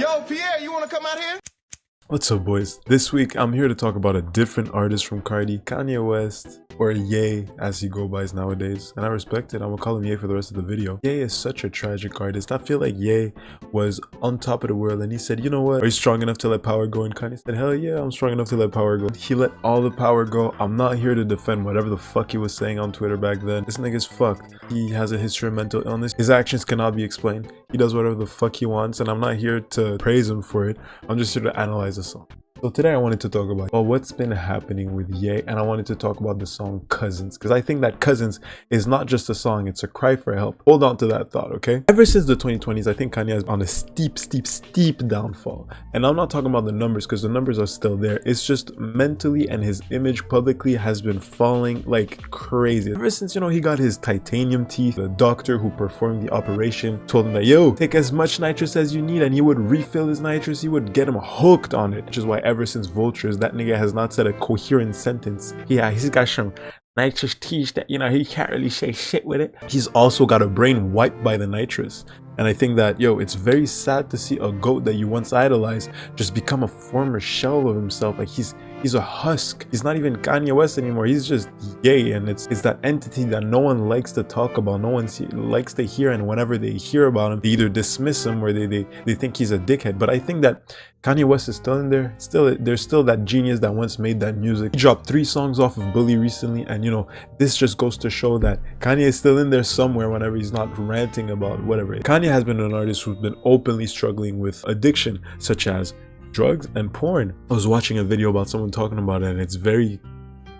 Yo, Pierre, you want to come out here? What's up, boys? This week I'm here to talk about a different artist from Cardi, Kanye West, or Ye as he go by nowadays, and I respect it. I'm gonna call him Ye for the rest of the video. Ye is such a tragic artist. I feel like Ye was on top of the world and he said, you know what, are you strong enough to let power go? And Kanye said, hell yeah, I'm strong enough to let power go. He let all the power go. I'm not here to defend whatever the fuck he was saying on Twitter back then. This nigga's fucked. He has a history of mental illness. His actions cannot be explained. He does whatever the fuck he wants, and I'm not here to praise him for it. I'm just here to analyze the song. So today I wanted to talk about what's been happening with Ye, and I wanted to talk about the song Cousins, because I think that Cousins is not just a song, it's a cry for help. Hold on to that thought, okay? Ever since the 2020s, I think Kanye has on a steep downfall. And I'm not talking about the numbers, because the numbers are still there. It's just mentally, and his image publicly has been falling like crazy. Ever since, you know, he got his titanium teeth, the doctor who performed the operation told him that, yo, take as much nitrous as you need, and he would refill his nitrous. He would get him hooked on it, which is why ever since Vultures, that nigga has not said a coherent sentence. Yeah, he's got some nitrous teeth that, you know, he can't really say shit with it. He's also got a brain wiped by the nitrous. And I think that, yo, it's very sad to see a GOAT that you once idolized just become a former shell of himself. Like he's a husk. He's not even Kanye West anymore. He's just Ye, and it's that entity that no one likes to talk about, no one likes to hear, and whenever they hear about him, they either dismiss him or they think he's a dickhead. But I think that Kanye West is still in there. There's still that genius that once made that music. He dropped 3 songs off of Bully recently, and you know, this just goes to show that Kanye is still in there somewhere whenever he's not ranting about whatever. Kanye has been an artist who's been openly struggling with addiction, such as drugs and porn. I was watching a video about someone talking about it, and it's very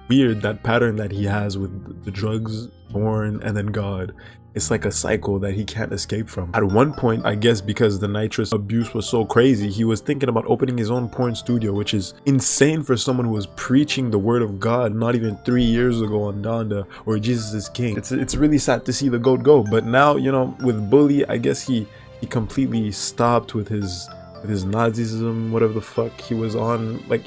weird, that pattern that he has with the drugs, porn, and then God. It's like a cycle that he can't escape from. At one point, I guess because the nitrous abuse was so crazy, he was thinking about opening his own porn studio, which is insane for someone who was preaching the word of God not even 3 years ago on Donda or Jesus is King. It's really sad to see the GOAT go, but now, you know, with Bully, I guess he completely stopped with his Nazism, whatever the fuck he was on. Like,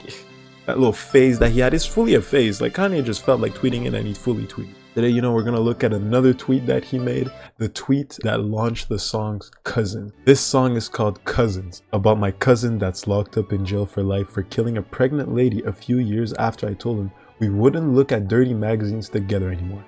that little phase that he had is fully a phase. Like, Kanye just felt like tweeting it and he fully tweeted. Today, you know, we're gonna look at another tweet that he made, the tweet that launched the song's Cousin. This song is called Cousins, about my cousin that's locked up in jail for life for killing a pregnant lady a few years after I told him we wouldn't look at dirty magazines together anymore.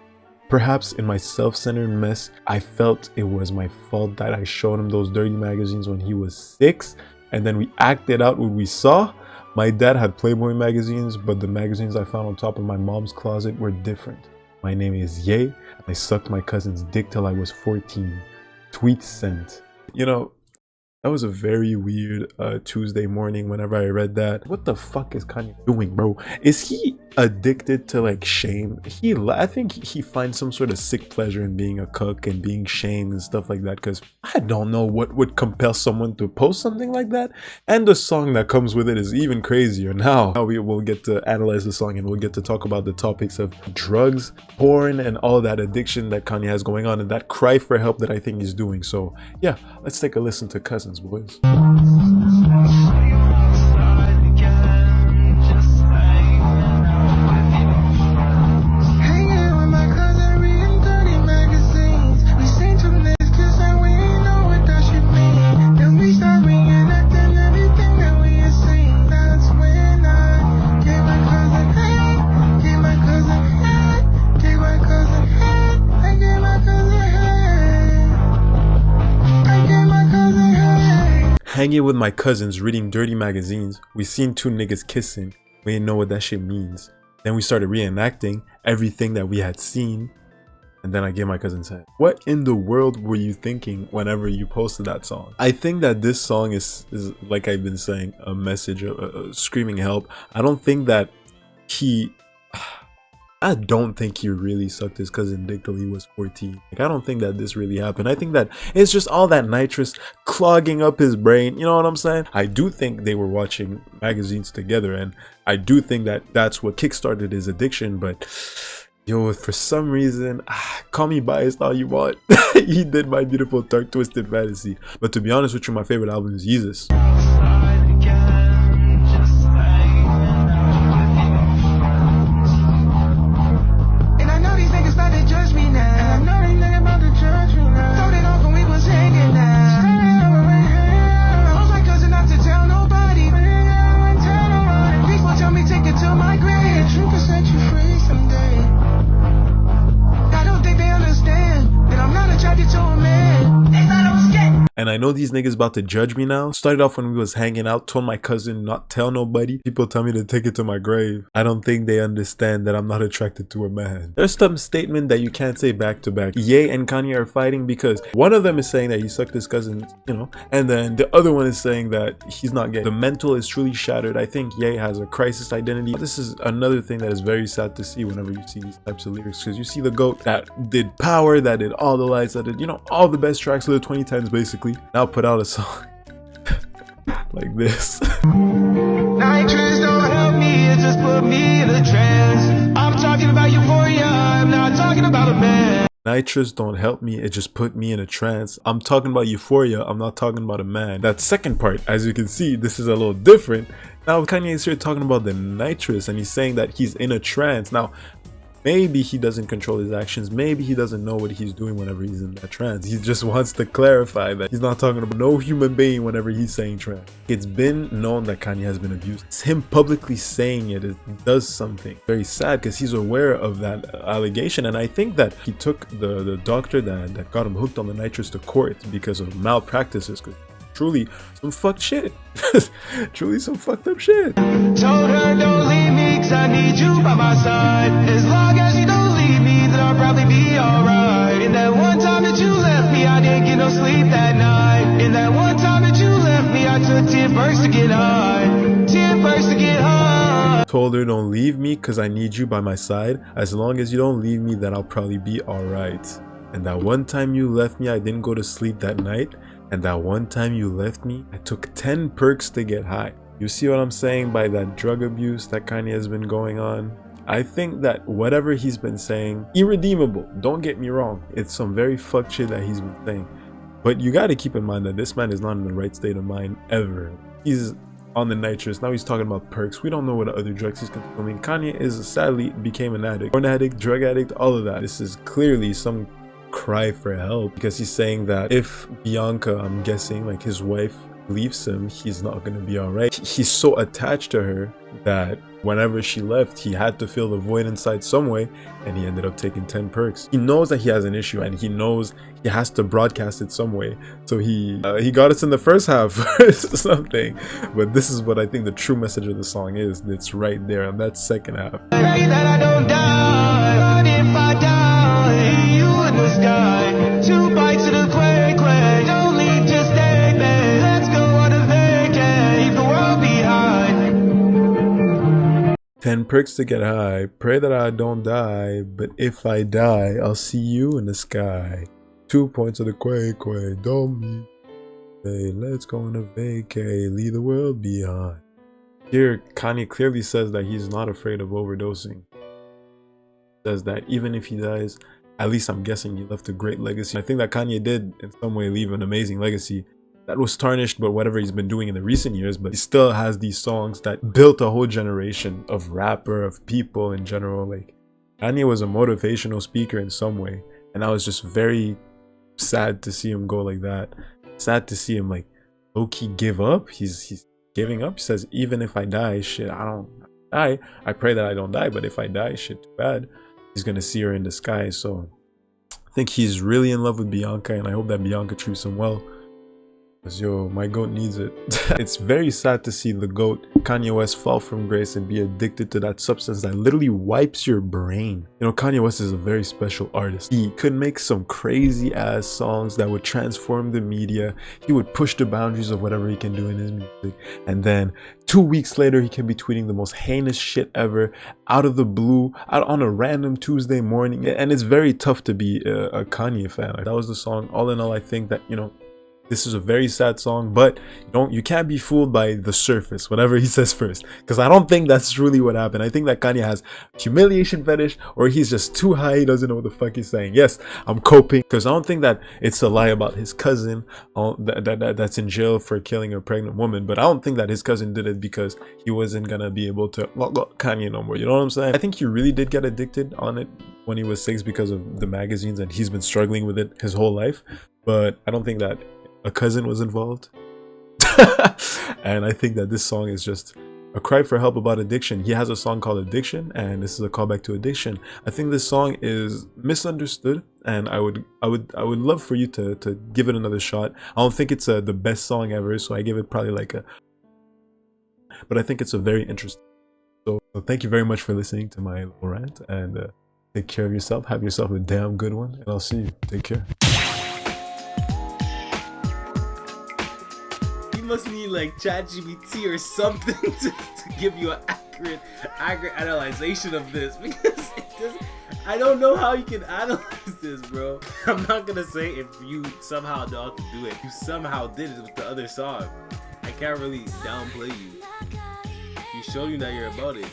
Perhaps in my self-centered mess, I felt it was my fault that I showed him those dirty magazines when he was 6, and then we acted out what we saw. My dad had Playboy magazines, but the magazines I found on top of my mom's closet were different. My name is Ye, and I sucked my cousin's dick till I was 14. Tweet sent. You know, that was a very weird Tuesday morning whenever I read that. What the fuck is Kanye doing, bro? Is he addicted to like shame? I think he finds some sort of sick pleasure in being a cook and being shamed and stuff like that, because I don't know what would compel someone to post something like that. And the song that comes with it is even crazier. Now we will get to analyze the song, and we'll get to talk about the topics of drugs, porn, and all that addiction that Kanye has going on, and that cry for help that I think he's doing. So yeah, let's take a listen to Cousins, boys. Hanging with my cousins, reading dirty magazines. We seen 2 niggas kissing. We didn't know what that shit means. Then we started reenacting everything that we had seen. And then I gave my cousin's head. What in the world were you thinking whenever you posted that song? I think that this song is like I've been saying, a message, a screaming help. I don't think he really sucked his cousin dick till he was 14. Like, I don't think that this really happened. I think that it's just all that nitrous clogging up his brain. You know what I'm saying? I do think they were watching magazines together, and I do think that that's what kickstarted his addiction. But yo, for some reason, call me biased all you want, he did My Beautiful Dark Twisted Fantasy. But to be honest with you, my favorite album is Jesus. And I know these niggas about to judge me now. Started off when we was hanging out, told my cousin not tell nobody. People tell me to take it to my grave. I don't think they understand that I'm not attracted to a man. There's some statement that you can't say back to back. Ye and Kanye are fighting because one of them is saying that he sucked his cousin, you know, and then the other one is saying that he's not gay. The mental is truly shattered. I think Ye has a crisis identity. This is another thing that is very sad to see whenever you see these types of lyrics, because you see the GOAT that did Power, that did All the Lights, that did, you know, all the best tracks of the 2010s basically, now put out a song like this. Nitrous don't help me, it just put me in a trance. I'm talking about Euphoria, I'm not talking about a man. Nitrous don't help me, it just put me in a trance. I'm talking about Euphoria, I'm not talking about a man. That second part, as you can see, this is a little different. Now Kanye is here talking about the nitrous, and he's saying that he's in a trance. Now maybe he doesn't control his actions, maybe he doesn't know what he's doing whenever he's in that trance. He just wants to clarify that he's not talking about no human being whenever he's saying trance. It's been known that Kanye has been abused. It's him publicly saying it does something very sad, because he's aware of that allegation. And I think that he took the doctor that got him hooked on the nitrous to court because of malpractices, because truly some fucked shit. Truly some fucked up shit. Told her don't leave me, cause I need you by my side. As long as you don't leave me, then I'll probably be alright. In that one time that you left me, I didn't get no sleep that night. In that one time that you left me, I took 10 perks to get high. 10 perks to get high. Told her don't leave me cause I need you by my side. As long as you don't leave me, then I'll probably be alright. And that one time you left me, I didn't go to sleep that night. And that one time you left me, I took 10 perks to get high. You see what I'm saying by that drug abuse that Kanye has been going on? I think that whatever he's been saying, irredeemable. Don't get me wrong. It's some very fucked shit that he's been saying. But you gotta keep in mind that this man is not in the right state of mind ever. He's on the nitrous. Now he's talking about perks. We don't know what other drugs he's consuming. Kanye is sadly became an addict. Porn addict, drug addict, all of that. This is clearly some cry for help, because he's saying that if Bianca, I'm guessing like his wife, leaves him, he's not gonna be alright. He's so attached to her that whenever she left, he had to fill the void inside some way, and he ended up taking 10 perks. He knows that he has an issue, and he knows he has to broadcast it some way, so he got us in the first half or something. But this is what I think the true message of the song is. It's right there on that second half. Pray that I don't die, but if I die, you in the sky. 2 bites of the quay, quay. Don't leave, just stay, babe. Let's go on a vacay, leave the world behind. 10 perks to get high. Pray that I don't die, but if I die, I'll see you in the sky. 2 points of the quay, quay. Don't leave. Hey, let's go on a vacay, leave the world behind. Here, Kanye clearly says that he's not afraid of overdosing. Says that even if he dies, at least I'm guessing he left a great legacy. I think that Kanye did in some way leave an amazing legacy that was tarnished by whatever he's been doing in the recent years, but he still has these songs that built a whole generation of rapper, of people in general. Like, Kanye was a motivational speaker in some way, and I was just very sad to see him go like that. Sad to see him like low-key give up. He's giving up. He says, even if I die, shit, I don't die. I pray that I don't die, but if I die, shit, too bad. He's gonna see her in the sky. So I think he's really in love with Bianca, and I hope that Bianca treats him well. Because yo, my goat needs it. It's very sad to see the goat Kanye West fall from grace and be addicted to that substance that literally wipes your brain. You know, Kanye West is a very special artist. He could make some crazy ass songs that would transform the media. He would push the boundaries of whatever he can do in his music. And then 2 weeks later, he can be tweeting the most heinous shit ever out of the blue, out on a random Tuesday morning. And it's very tough to be a Kanye fan. Like, that was the song. All in all, I think that, you know, this is a very sad song, but you can't be fooled by the surface, whatever he says first, because I don't think that's really what happened. I think that Kanye has humiliation fetish, or he's just too high, he doesn't know what the fuck he's saying. Yes, I'm coping, because I don't think that it's a lie about his cousin that's in jail for killing a pregnant woman, but I don't think that his cousin did it because he wasn't gonna be able to Kanye no more. You know what I'm saying? I think he really did get addicted on it when he was 6 because of the magazines, and he's been struggling with it his whole life, but I don't think that a cousin was involved. And I think that this song is just A cry for help about addiction. He has a song called Addiction, and this is a callback to Addiction. I think this song is misunderstood, and I would love for you to give it another shot. I don't think it's the best song ever, so I give it probably like a, but I think it's a very interesting. So thank you very much for listening to my little rant, and take care of yourself. Have yourself a damn good one, and I'll see you. Take care. You must need like ChatGPT or something to give you an accurate analyzation of this, because I don't know how you can analyze this, bro. I'm not gonna say if you somehow know how to do it. You somehow did it with the other song. I can't really downplay you. You showed you that you're about it.